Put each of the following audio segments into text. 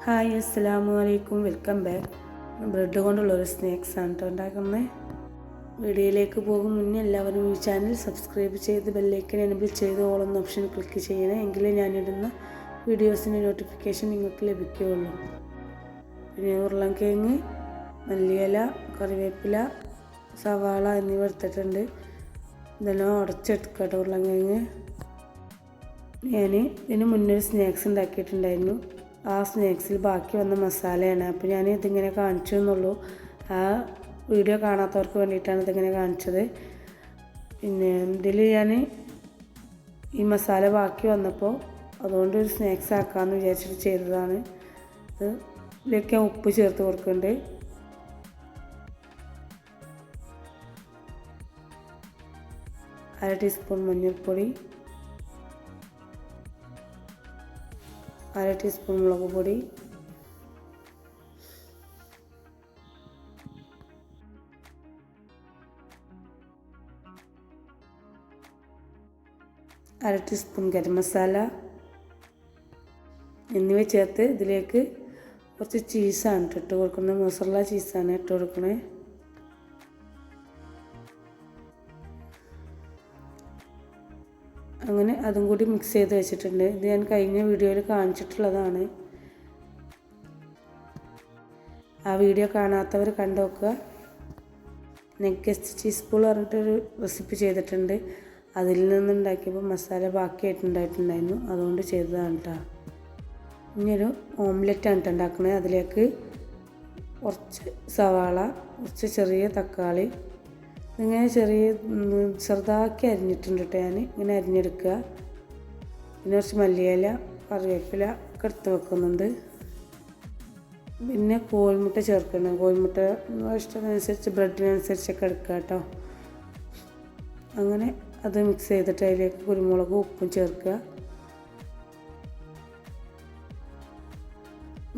Hi അസ്സലാമു അലൈക്കും, welcome back. Bread കൊണ്ടുള്ളൊരു സ്നാക്സാണ് കേട്ടോ ഉണ്ടാക്കുന്നത്. വീഡിയോയിലേക്ക് പോകും മുന്നേ എല്ലാവരും ഈ ചാനൽ സബ്സ്ക്രൈബ് ചെയ്ത് ബെല്ലൈക്കൻ എനേബിൾ ചെയ്ത് ഓൾ എന്ന ഓപ്ഷൻ ക്ലിക്ക് ചെയ്യണേ. എങ്കിലേ ഞാനിടുന്ന വീഡിയോസിൻ്റെ നോട്ടിഫിക്കേഷൻ നിങ്ങൾക്ക് ലഭിക്കുകയുള്ളൂ. പിന്നെ ഉരുളൻകിഴങ്ങ്, മല്ലിയില, കറിവേപ്പില, സവാള എന്നിവ എടുത്തിട്ടുണ്ട്. ഇതെല്ലാം ഉടച്ചെടുക്കുക കേട്ടോ ഉരുളൻകിഴങ്ങ്. ഞാൻ ഇതിന് മുന്നേ ഒരു സ്നാക്സ് ഉണ്ടാക്കിയിട്ടുണ്ടായിരുന്നു. ആ സ്നാക്സിൽ ബാക്കി വന്ന മസാലയാണ്. അപ്പോൾ ഞാൻ ഇതിങ്ങനെ കാണിച്ചു എന്നുള്ളൂ. ആ വീഡിയോ കാണാത്തവർക്ക് വേണ്ടിയിട്ടാണ് ഇതിങ്ങനെ കാണിച്ചത്. പിന്നെ ഇതിൽ ഞാൻ ഈ മസാല ബാക്കി വന്നപ്പോൾ അതുകൊണ്ട് ഒരു സ്നാക്സ് ആക്കാമെന്ന് വിചാരിച്ചിട്ട് ചെയ്തതാണ്. ഇതിലേക്ക് ഞാൻ ഉപ്പ് ചേർത്ത് കൊടുക്കുന്നുണ്ട്. അര ടീസ്പൂൺ മഞ്ഞൾപ്പൊടി, അര ടീസ്പൂൺ മുളക് പൊടി, അര ടീസ്പൂൺ ഗരം മസാല എന്നിവ ചേർത്ത് ഇതിലേക്ക് കുറച്ച് ചീസാണ് ഇട്ട് കൊടുക്കുന്നത്. മൊസറല്ല ചീസാണ് ഇട്ട് കൊടുക്കണേ. അങ്ങനെ അതും കൂടി മിക്സ് ചെയ്ത് വെച്ചിട്ടുണ്ട്. ഇത് ഞാൻ കഴിഞ്ഞ വീഡിയോയിൽ കാണിച്ചിട്ടുള്ളതാണ്. ആ വീഡിയോ കാണാത്തവർ കണ്ടു നോക്കുക. നെഗസ്റ്റ് ചീസ് ബോൾ പറഞ്ഞിട്ടൊരു റെസിപ്പി ചെയ്തിട്ടുണ്ട്. അതിൽ നിന്നുണ്ടാക്കിയപ്പോൾ മസാല ബാക്കിയായിട്ടുണ്ടായിട്ടുണ്ടായിരുന്നു, അതുകൊണ്ട് ചെയ്തതാണ് കേട്ടോ. ഇനിയൊരു ഓംലെറ്റാണ് കേട്ടോ ഉണ്ടാക്കുന്നത്. അതിലേക്ക് കുറച്ച് സവാള, കുറച്ച് ചെറിയ തക്കാളി, ഇങ്ങനെ ചെറുതാക്കി അരിഞ്ഞിട്ടുണ്ട് കേട്ടോ. ഞാൻ ഇങ്ങനെ അരിഞ്ഞെടുക്കുക. പിന്നെ കുറച്ച് മല്ലിയില, കറിവേപ്പില ഒക്കെ എടുത്ത് വെക്കുന്നുണ്ട്. പിന്നെ കോഴിമുട്ട ചേർക്കണം. കോഴിമുട്ട ഇഷ്ടത്തിനനുസരിച്ച് ബ്രെഡിനനുസരിച്ചൊക്കെ എടുക്കുക കേട്ടോ. അങ്ങനെ അത് മിക്സ് ചെയ്തിട്ട് അതിലേക്ക് കുരുമുളകും ഉപ്പും ചേർക്കുക.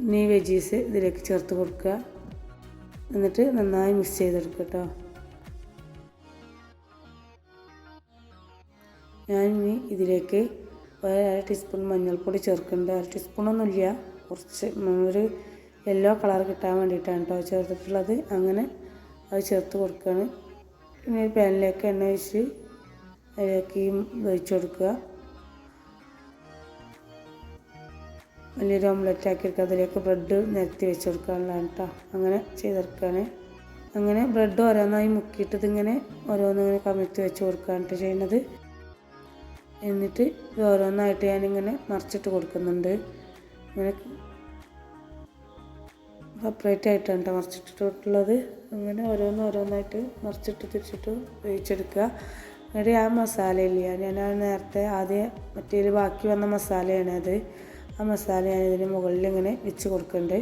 ഇനി വെജീസ് ഇതിലേക്ക് ചേർത്ത് കൊടുക്കുക. എന്നിട്ട് നന്നായി മിക്സ് ചെയ്തെടുക്കുക കേട്ടോ. ഞാൻ ഇനി ഇതിലേക്ക് അര ടീസ്പൂൺ മഞ്ഞൾപ്പൊടി ചേർക്കുന്നുണ്ട്. അര ടീസ്പൂണൊന്നുമില്ല, കുറച്ച് ഒരു യെല്ലോ കളർ കിട്ടാൻ വേണ്ടിയിട്ടാണ് കേട്ടോ ചേർത്തിട്ടുള്ളത്. അങ്ങനെ അത് ചേർത്ത് കൊടുക്കുകയാണ്. പിന്നെ ഒരു പാനിലേക്ക് എണ്ണ ഒഴിച്ച് അതിലേക്ക് ഒഴിച്ച് കൊടുക്കുക. വലിയൊരു ഓംലെറ്റ് ആക്കിയെടുക്കുക. അതിലേക്ക് ബ്രെഡ് നിരത്തി വെച്ച് കൊടുക്കാനുള്ളതാണ് കേട്ടോ. അങ്ങനെ ചെയ്തെടുക്കുകയാണ്. അങ്ങനെ ബ്രെഡ് ഓരോന്നായി മുക്കിയിട്ട് ഇതിങ്ങനെ ഓരോന്നിങ്ങനെ കമിഴ്ത്തി വെച്ച് കൊടുക്കുകയാണ് ചെയ്യുന്നത്. എന്നിട്ട് ഓരോന്നായിട്ട് ഞാനിങ്ങനെ മറിച്ചിട്ട് കൊടുക്കുന്നുണ്ട്. ഇങ്ങനെ സെപ്പറേറ്റ് ആയിട്ടാണ് കേട്ടോ മറിച്ചിട്ടിട്ടുള്ളത്. അങ്ങനെ ഓരോന്നായിട്ട് മറിച്ചിട്ട് തിരിച്ചിട്ട് വേവിച്ചെടുക്കുക. എന്നിട്ട് ആ മസാലയില്ല, ഞാൻ നേരത്തെ ആദ്യം മറ്റേ ബാക്കി വന്ന മസാലയാണ് അത്. ആ മസാല ഞാൻ ഇതിന് മുകളിൽ ഇങ്ങനെ വെച്ച് കൊടുക്കുന്നുണ്ട്.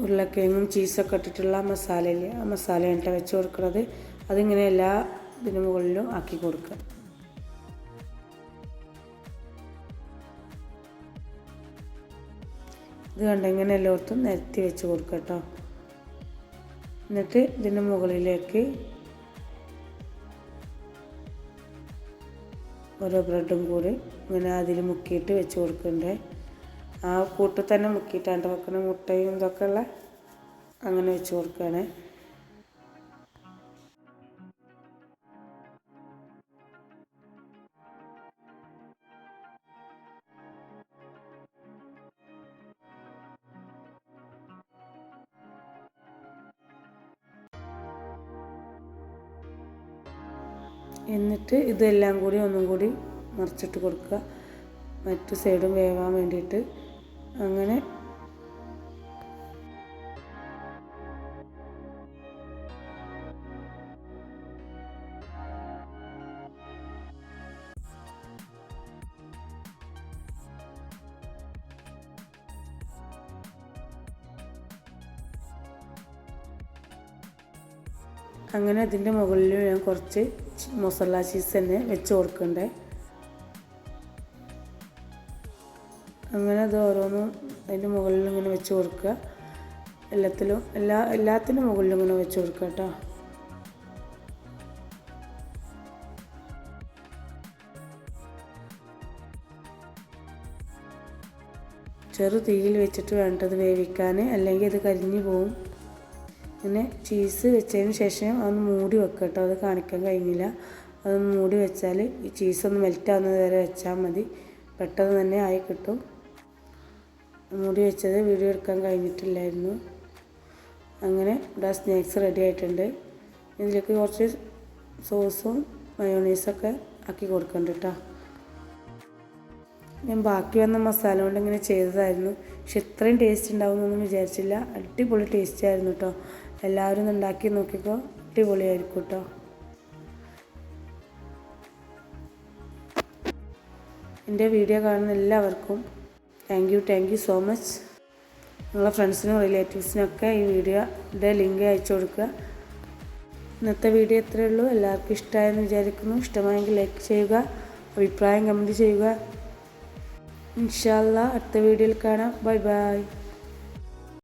ഉരുളക്കിഴങ്ങും ചീസൊക്കെ ഇട്ടിട്ടുള്ള മസാലയില്ല, ആ മസാലയാണ് കേട്ടോ വെച്ച് കൊടുക്കുന്നത്. അതിങ്ങനെ എല്ലാ ഇതിന് മുകളിലും ആക്കി കൊടുക്കുക. ഇത് കണ്ടിങ്ങനെ എല്ലായിടത്തും നിരത്തി വെച്ച് കൊടുക്കുക കേട്ടോ. എന്നിട്ട് ഇതിൻ്റെ മുകളിലേക്ക് ഓരോ ബ്രെഡും കൂടി ഇങ്ങനെ അതിൽ മുക്കിയിട്ട് വെച്ച് കൊടുക്കണ്ടേ. ആ കൂട്ടിൽ തന്നെ മുക്കിയിട്ടാണ്ട് വെക്കണം. മുട്ടയും ഇതൊക്കെ ഉള്ള അങ്ങനെ വെച്ച് കൊടുക്കുകയാണ്. എന്നിട്ട് ഇതെല്ലാം കൂടി ഒന്നും കൂടി മറിച്ചിട്ട് കൊടുക്കുക, മറ്റു സൈഡും വേവാൻ വേണ്ടിയിട്ട്. അങ്ങനെ അതിൻ്റെ മുകളിൽ ഞാൻ കുറച്ച് മൊസറല്ല ചീസ് തന്നെ വെച്ച് കൊടുക്കണ്ടേ. അങ്ങനെ അത് ഓരോന്നും അതിൻ്റെ മുകളിൽ ഇങ്ങനെ വെച്ച് കൊടുക്കുക. എല്ലാത്തിനും മുകളിലും ഇങ്ങനെ വെച്ച് കൊടുക്കുക കേട്ടോ. ചെറു തീയിൽ വെച്ചിട്ട് വേണ്ടത് വേവിക്കാൻ, അല്ലെങ്കിൽ അത് കരിഞ്ഞു പോവും. അങ്ങനെ ചീസ് വെച്ചതിന് ശേഷം അതൊന്ന് മൂടി വെക്കുക കേട്ടോ. അത് കാണിക്കാൻ കഴിഞ്ഞില്ല. അതൊന്ന് മൂടി വെച്ചാൽ ഈ ചീസൊന്ന് മെൽറ്റാവുന്നത് വരെ വെച്ചാൽ മതി. പെട്ടെന്ന് തന്നെ ആയി കിട്ടും. മൂടി വെച്ചത് വീഡിയോ എടുക്കാൻ കഴിഞ്ഞിട്ടില്ലായിരുന്നു. അങ്ങനെ ഇവിടെ സ്നാക്സ് റെഡി ആയിട്ടുണ്ട്. ഇതിലേക്ക് കുറച്ച് സോസും മയോണൈസൊക്കെ ആക്കി കൊടുക്കണ്ട കേട്ടോ. ഞാൻ ബാക്കി വന്ന മസാല കൊണ്ട് ഇങ്ങനെ ചെയ്തതായിരുന്നു. പക്ഷെ ഇത്രയും ടേസ്റ്റ് ഉണ്ടാവുമെന്നൊന്നും വിചാരിച്ചില്ല. അടിപൊളി ടേസ്റ്റ് ആയിരുന്നു കേട്ടോ. എല്ലാവരും ഒന്ന് ഉണ്ടാക്കി നോക്കിക്കോ, അടിപൊളിയായിരിക്കും കേട്ടോ. എൻ്റെ വീഡിയോ കാണുന്ന എല്ലാവർക്കും താങ്ക് യു സോ മച്ച്. നിങ്ങളെ ഫ്രണ്ട്സിനും റിലേറ്റീവ്സിനൊക്കെ ഈ വീഡിയോയുടെ ലിങ്ക് അയച്ചു കൊടുക്കുക. ഇന്നത്തെ വീഡിയോ ഇത്രയേ ഉള്ളൂ. എല്ലാവർക്കും ഇഷ്ടമായെന്ന് വിചാരിക്കുന്നു. ഇഷ്ടമായെങ്കിൽ ലൈക്ക് ചെയ്യുക, അഭിപ്രായം കമൻറ്റ് ചെയ്യുക. ഇൻഷാ അല്ലാഹ് അടുത്ത വീഡിയോയിൽ കാണാം. Bye bye.